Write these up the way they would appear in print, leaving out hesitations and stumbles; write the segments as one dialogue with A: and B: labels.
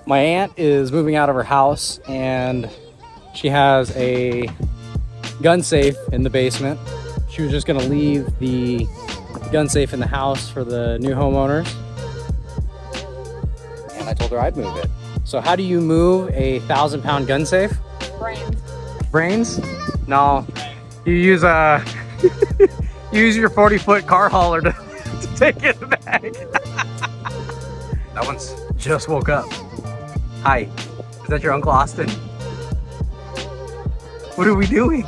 A: My aunt is moving out of her house and she has a gun safe in the basement. She was just gonna leave the gun safe in the house for the new homeowners. And I told her I'd move it. So how do you move a 1,000-pound gun safe?
B: Brains.
A: Brains? No. You use a you use your 40-foot car hauler to take it back. That one's just woke up. Hi. Is that your Uncle Austin? What are we doing?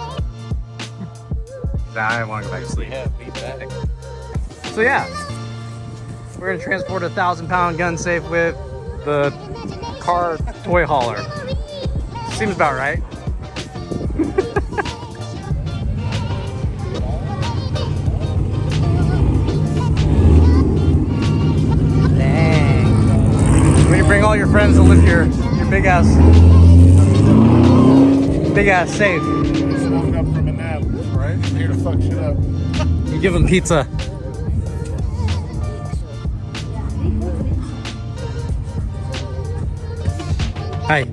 A: Nah, I want to go back to sleep.
C: Yeah, beat back.
A: So yeah, we're gonna transport a 1,000-pound gun safe with the car toy hauler. Seems about right. Dang. When you bring all your friends to lift your big ass safe.
D: Just woke up from a nap, right? I'm here to fuck shit up.
A: You give them pizza. Hi.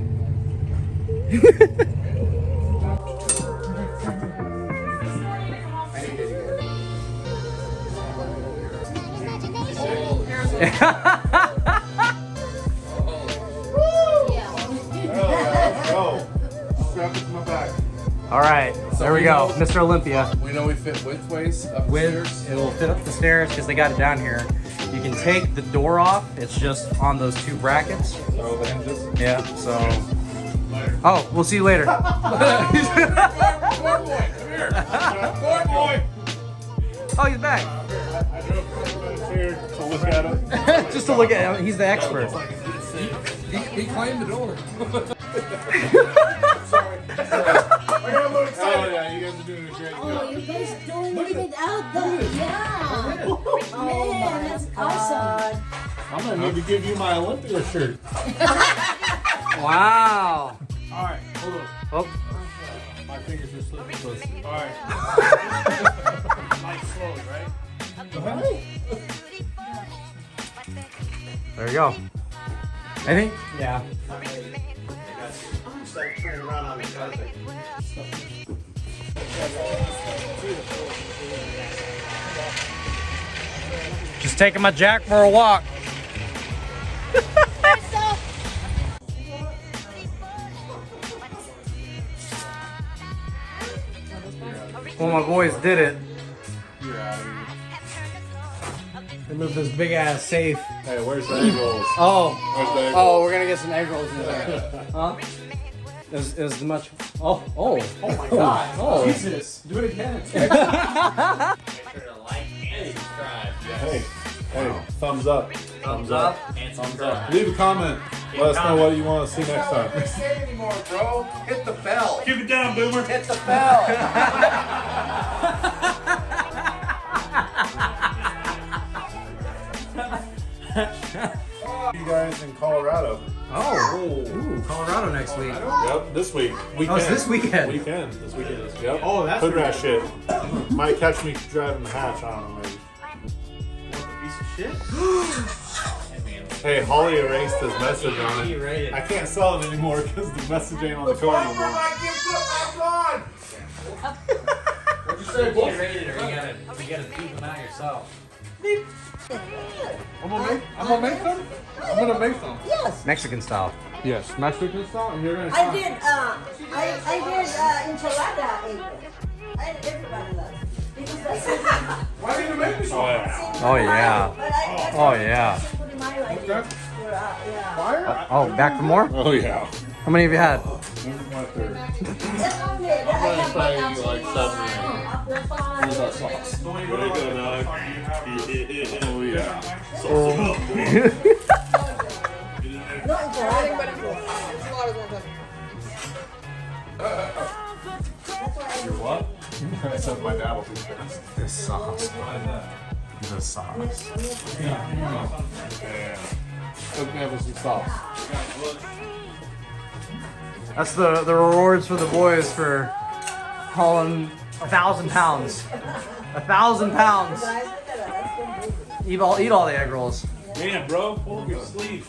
A: All right, so there we go, Mr. Olympia.
C: We know we fit widthways up
A: With it will fit up the stairs because they got it down here. You can take the door off. It's just on those two brackets.
C: Oh, the hinges.
A: Yeah. So. Oh, we'll see you later.
C: Boy, come here. Boy.
A: Oh, he's back.
D: I drove here to look at it.
A: Just to look at him. He's the expert.
C: He climbed the door.
D: I got a little excited. Oh yeah, you guys are doing a great job.
E: Oh, you guys doing it without the yeah. Oh man, that's awesome.
D: I'm gonna need to give you my Olympia shirt.
A: Wow.
D: All right, hold on.
A: Oh.
D: My fingers are slipping close. All right. Nice slowly, right?
A: There you go. I think. Yeah.
D: Start turning around on the carpet.
A: Just taking my Jack for a walk. Well, my boys did it.
D: You're out of here.
A: They moved this big ass safe.
D: Hey, where's the egg rolls?
A: Oh.
D: Where's the egg rolls?
A: Oh, we're gonna get some egg rolls in there. Huh? Is much. Oh my God! Oh,
D: Jesus, do it again.
C: Make sure to like and subscribe.
D: Hey, thumbs up.
C: Thumbs up and subscribe.
D: Leave a comment. Let us know what you want to see next time.
C: Don't say anymore, bro. Hit the bell.
D: Keep it down, Boomer.
C: Hit the bell.
D: You guys in Colorado.
A: Oh, ooh, Colorado next week.
D: Yep, this week. Weekend.
A: Oh, it's this weekend.
D: This weekend. Yep.
C: Oh, that's
D: hood rat shit. Might catch me driving the hatch. I don't know, maybe.
C: Piece of shit.
D: Hey, Holly erased his message on it. I can't sell it anymore because the message ain't on the car no more.
C: What'd you say, boy? Rated, or you gotta beat them out yourself.
D: I'm gonna make them. I'm gonna make them.
E: Yes,
A: Mexican style.
D: Yes, Mexican style. And you're gonna.
E: I did. I did enchilada. I everybody loves because that's
D: Why didn't you make me some?
A: Oh yeah.
E: But
A: Oh yeah.
E: put in my right
D: Okay.
E: yeah.
D: Fire?
A: Oh, back for more?
D: Oh yeah.
A: How many have you had?
E: That's only
D: I'm gonna try to eat like 7
E: Where's
D: that sauce? There you go, dog. Oh yeah.
E: No enchilada.
D: You're what? I said my dad will be fast.
A: The sauce. The sauce.
D: Yeah. Hook me up with some sauce.
A: That's the rewards for the boys for hauling 1,000 pounds. 1,000 pounds. Eat all the egg rolls.
D: Man, bro, pull up your sleeve.